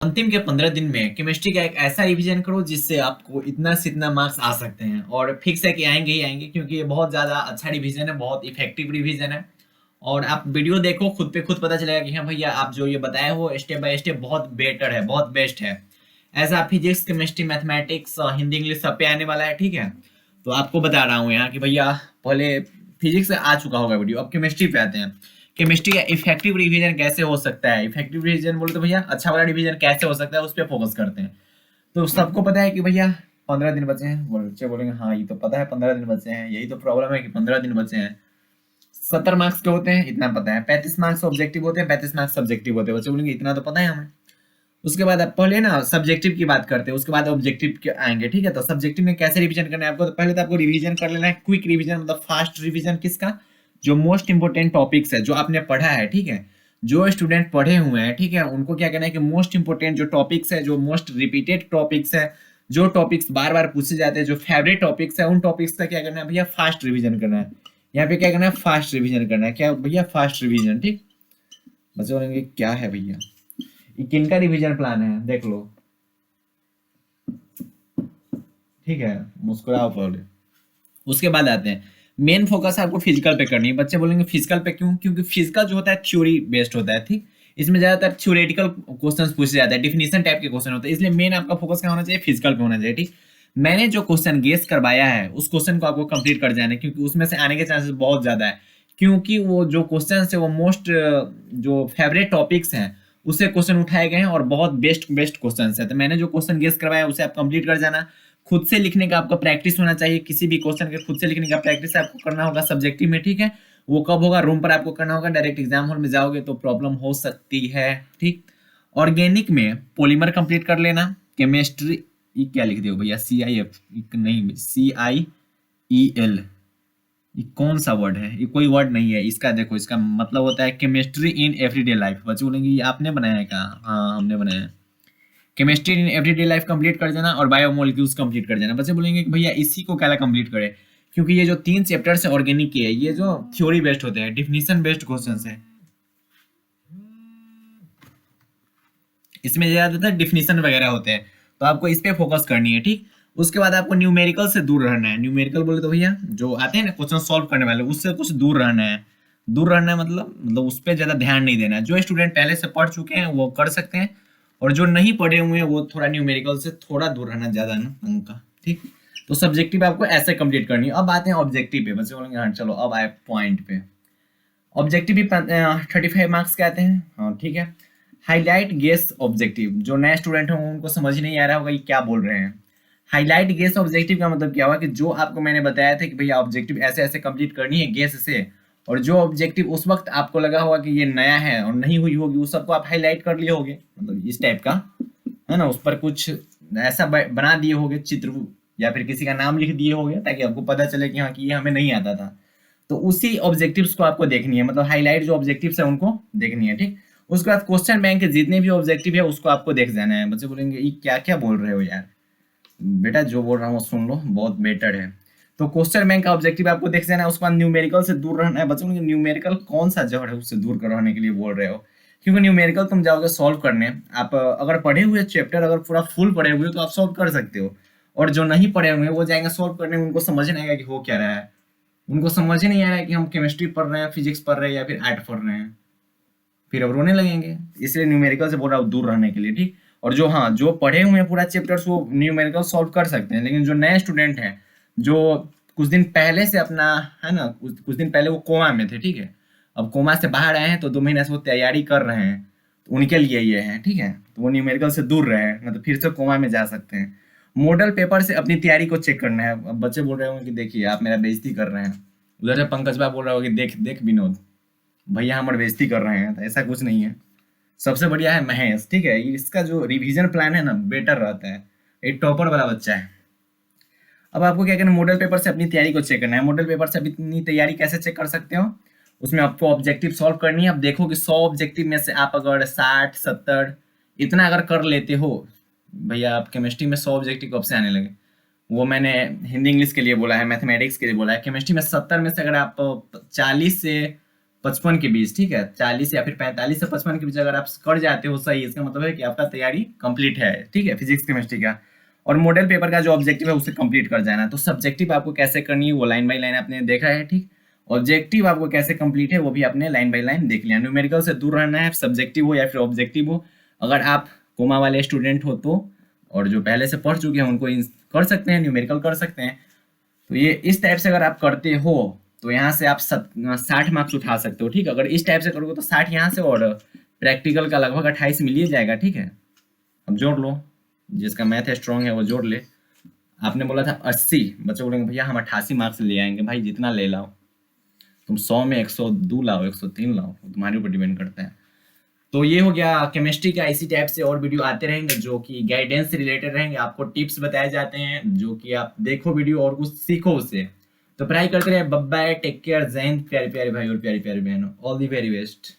अंतिम के 15 दिन में केमिस्ट्री का एक ऐसा रिवीजन करो जिससे आपको इतना से इतना मार्क्स आ सकते हैं, और फिक्स है कि आएंगे ही आएंगे, क्योंकि ये बहुत ज़्यादा अच्छा रिवीजन है, बहुत इफेक्टिव रिवीजन है। और आप वीडियो देखो, खुद पे खुद पता चलेगा कि हाँ भैया, आप जो ये बताए हो स्टेप बाय स्टेप बहुत बेटर है, बहुत बेस्ट है। ऐसा physics, chemistry, mathematics, Hindi, English सब पे आने वाला है, ठीक है। तो आपको बता रहा हूँ यहाँ कि भैया, पहले फिजिक्स आ चुका होगा वीडियो, अब केमिस्ट्री पे आते हैं। केमिस्ट्री का इफेक्टिव रिवीजन कैसे हो सकता है, इफेक्टिव रिवीजन बोले तो भैया अच्छा वाला रिवीजन कैसे हो सकता है, उस पर फोकस करते हैं। तो सबको पता है कि भैया 15 दिन बचे हैं, बच्चे बोलेंगे हाँ ये तो पता है 15 दिन बचे हैं, यही तो प्रॉब्लम है कि 15 दिन बचे हैं। 70 मार्क्स के होते हैं, इतना पता है। 35 मार्क्स ऑब्जेक्टिव होते हैं, 35 मार्क्स सब्जेक्टिव होते हैं। बच्चे बोलेंगे इतना तो पता है हमें। उसके बाद आप पहले ना सब्जेक्टिव की बात करते हैं, उसके बाद ऑब्जेक्टिव के आएंगे, ठीक है। तो सब्जेक्टिव में कैसे रिवीजन करना है आपको, तो पहले तो आपको रिवीजन कर लेना है, क्विक रिवीजन मतलब फास्ट रिवीजन। किसका? जो मोस्ट इंपोर्टेंट टॉपिक्स है, जो आपने पढ़ा है, ठीक है। जो स्टूडेंट पढ़े हुए हैं, ठीक है, उनको क्या करना है कि मोस्ट इंपोर्टेंट जो टॉपिक्स है, जो मोस्ट रिपीटेड टॉपिक्स है, जो टॉपिक्स बार बार पूछे जाते हैं, जो फेवरेट टॉपिक्स है, उन टॉपिक्स का क्या करना है भैया, फास्ट रिवीजन करना है। यहाँ पे क्या करना है, फास्ट रिवीजन करना है। क्या भैया, फास्ट रिवीजन, ठीक। बच्चे बोलेंगे क्या है भैया, ये किनका रिवीजन प्लान है, देख लो, ठीक है। मुस्कुराओ पहले, उसके बाद आते हैं। मेन फोकस आपको फिजिकल पे करनी है। बच्चे बोलेंगे फिजिकल पे क्यों? क्योंकि फिजिकल जो होता है थ्योरी बेस्ड होता है, ठीक। इसमें ज्यादातर थ्योरेटिकल क्वेश्चंस पूछे जाते हैं, डिफिनेशन टाइप के क्वेश्चन होते हैं, इसलिए मेन आपका फोकस क्या होना चाहिए, फिजिकल पे होना चाहिए, ठीक। मैंने जो क्वेश्चन गेस करवाया है उस क्वेश्चन को आपको कंप्लीट कर जाना है, क्योंकि उसमें से आने के चांसेस बहुत ज्यादा है। क्योंकि वो जो क्वेश्चन है वो मोस्ट जो फेवरेट टॉपिक्स हैं उससे क्वेश्चन उठाए गए हैं, और बहुत बेस्ट बेस्ट क्वेश्चन है। तो मैंने जो क्वेश्चन गेस करवाया उसे आप कंप्लीट कर जाना। खुद से लिखने का आपका प्रैक्टिस होना चाहिए, किसी भी क्वेश्चन के खुद से लिखने का प्रैक्टिस आपको करना होगा सब्जेक्टिव में, ठीक है। वो कब होगा, रूम पर आपको करना होगा, डायरेक्ट एग्जाम हॉल में जाओगे तो प्रॉब्लम हो सकती है, ठीक। ऑर्गेनिक में पॉलीमर कंप्लीट कर लेना। केमिस्ट्री, ये क्या लिख दियो भैया, CIF नहीं, CIEL, ये कौन सा वर्ड है, ये कोई वर्ड नहीं है इसका। देखो इसका मतलब होता है केमिस्ट्री इन एवरीडे लाइफ। बच्चे बोलेंगे ये आपने बनाया है क्या? हाँ हमने बनाया है। Chemistry in everyday life complete कर देना, और बायोमोलिक्यूल्स कंप्लीट कर देना। बच्चे बोलेंगे कि भैया इसी को क्या कंप्लीट करे, क्योंकि ये जो 3 चैप्टर्स है ऑर्गेनिक के, ये जो थ्योरी बेस्ड होते हैं, डिफिनीशन बेस्ड क्वेश्चंस है, इसमें ज्यादातर डिफिनीशन वगैरह होते हैं। तो आपको इस पे फोकस करनी है, ठीक। उसके बाद आपको न्यूमेरिकल से दूर रहना है। न्यूमेरिकल बोले तो भैया जो आते हैं ना क्वेश्चन सॉल्व करने वाले, उससे कुछ दूर रहना है। दूर रहना है मतलब उस पर ज्यादा ध्यान नहीं देना है। जो स्टूडेंट पहले से पढ़ चुके हैं वो कर सकते हैं, और जो नहीं पढ़े हुए हैं वो थोड़ा न्यूमेरिकल से थोड़ा दूर रहना ज्यादा ना अंक का, ठीक। तो सब्जेक्टिव आपको ऐसे कंप्लीट करनी है। अब आते हैं ऑब्जेक्टिव पे। बच्चे बोलेंगे हाँ चलो अब आए पॉइंट पे। ऑब्जेक्टिव भी 35 मार्क्स के आते हैं, हाँ ठीक है। हाईलाइट गेस ऑब्जेक्टिव, जो नए स्टूडेंट होंगे उनको समझ नहीं आ रहा होगा ये क्या बोल रहे हैं। हाईलाइट गेस ऑब्जेक्टिव का मतलब क्या हुआ कि जो आपको मैंने बताया था कि भैया ऑब्जेक्टिव ऐसे ऐसे कंप्लीट करनी है गेस से, और जो ऑब्जेक्टिव उस वक्त आपको लगा होगा कि ये नया है और नहीं हुई होगी उस सबको आप हाईलाइट कर लिए होगे, मतलब इस टाइप का है ना। उस पर कुछ ऐसा बना दिए होगे चित्र, या फिर किसी का नाम लिख दिए होगे ताकि आपको पता चले कि हाँ कि ये हमें नहीं आता था। तो उसी ऑब्जेक्टिव्स को आपको देखनी है, मतलब हाईलाइट जो ऑब्जेक्टिव्स है उनको देखनी है, ठीक। उसके बाद क्वेश्चन बैंक के जितने भी ऑब्जेक्टिव है उसको आपको देख जाना है। बच्चे बोलेंगे ये क्या क्या बोल रहे हो यार, बेटा जो बोल रहा हूँ सुन लो, बहुत बेटर है। तो क्वेश्चन बैंक का ऑब्जेक्टिव आपको देख जाना है। उसके बाद न्यूमेरिकल से दूर रहना है। बच्चों बोलेंगे न्यूमेरिकल कौन सा जड़ है उससे दूर रहने के लिए बोल रहे हो, क्योंकि न्यूमेरिकल तुम जाओगे सॉल्व करने, आप अगर पढ़े हुए चैप्टर अगर पूरा फुल पढ़े हुए तो आप सॉल्व कर सकते हो, और जो नहीं पढ़े हुए वो जाएंगे सॉल्व करने, उनको समझ नहीं आएगा कि हो क्या रहा है। उनको समझ ही नहीं आ रहा है कि हम केमिस्ट्री पढ़ रहे हैं, फिजिक्स पढ़ रहे हैं या फिर आर्ट पढ़ रहे हैं, फिर अब रोने लगेंगे। इसलिए न्यूमेरिकल से बोल रहा हूँ दूर रहने के लिए, ठीक। और जो हाँ जो पढ़े हुए हैं पूरा चैप्टर्स वो न्यूमेरिकल सॉल्व कर सकते हैं, लेकिन जो नए स्टूडेंट हैं जो कुछ दिन पहले से अपना है ना, कुछ दिन पहले वो कोमा में थे, ठीक है। अब कोमा से बाहर आए हैं तो 2 महीने से वो तैयारी कर रहे हैं, तो उनके लिए ये है, ठीक है। तो वो न्यूमेरिकल से दूर रहे ना तो फिर से कोमा में जा सकते हैं। मॉडल पेपर से अपनी तैयारी को चेक करना है। अब बच्चे बोल रहे होंगे कि देखिए आप मेरा बेइज्जती कर रहे हैं, उधर से पंकज भाई बोल रहा होगा कि देख देख विनोद भैया हमारे बेइज्जती कर रहे हैं, तो ऐसा कुछ नहीं है। सबसे बढ़िया है महेश, ठीक है। इसका जो रिवीजन प्लान है ना बेटर रहता है, एक टॉपर वाला बच्चा है। अब आपको क्या करना है, मॉडल पेपर से अपनी तैयारी को चेक करना है। मॉडल पेपर से अपनी तैयारी कैसे चेक कर सकते हो, उसमें आपको ऑब्जेक्टिव सॉल्व करनी है। अब देखो कि 100 ऑब्जेक्टिव में से आप अगर 60 70 इतना अगर कर लेते हो, भैया आप केमिस्ट्री में 100 ऑब्जेक्टिव कब से आने लगे। वो मैंने हिंदी इंग्लिश के लिए बोला है, मैथमेटिक्स के लिए बोला है। केमिस्ट्री में 70 में से अगर आप 40 से 55 के बीच, ठीक है, 40 या फिर 45 से 55 के बीच अगर आप कर जाते हो सही, इसका मतलब है कि आपका तैयारी कंप्लीट है, ठीक है, फिजिक्स केमिस्ट्री का। और मॉडल पेपर का जो ऑब्जेक्टिव है उसे कंप्लीट कर जाना। तो सब्जेक्टिव आपको कैसे करनी है वो लाइन बाय लाइन आपने देखा है, ठीक। ऑब्जेक्टिव आपको कैसे कंप्लीट है वो भी आपने लाइन बाय लाइन देख लिया। न्यूमेरिकल से दूर रहना है, सब्जेक्टिव हो या फिर ऑब्जेक्टिव हो। अगर आप कोमा वाले स्टूडेंट हो तो, और जो पहले से पढ़ चुके हैं उनको कर सकते हैं, न्यूमेरिकल कर सकते हैं। तो ये इस टाइप से अगर आप करते हो तो यहाँ से आप 60 मार्क्स उठा सकते हो, ठीक है। अगर इस टाइप से करोगे तो 60 यहाँ से, और प्रैक्टिकल का लगभग 28 मिल ही जाएगा, ठीक है। अब जोड़ लो, जिसका मैथ स्ट्रांग है वो जोड़ ले। आपने बोला था 80, बच्चे बोलेंगे भैया हम 88 मार्क्स ले आएंगे। भाई जितना ले लाओ, तुम 100 में 102 लाओ, 103 लाओ, तुम्हारे ऊपर डिपेंड करता है। तो ये हो गया केमिस्ट्री का। इसी टाइप से और वीडियो आते रहेंगे जो कि गाइडेंस से रिलेटेड रहेंगे, आपको टिप्स बताए जाते हैं जो कि आप देखो वीडियो और कुछ सीखो उससे। तो पढ़ाई करते रहे। बाय बाय, टेक केयर, जय हिंद प्यारे प्यारे भाई और प्यारी प्यारी बहनों, ऑल दी वेरी बेस्ट।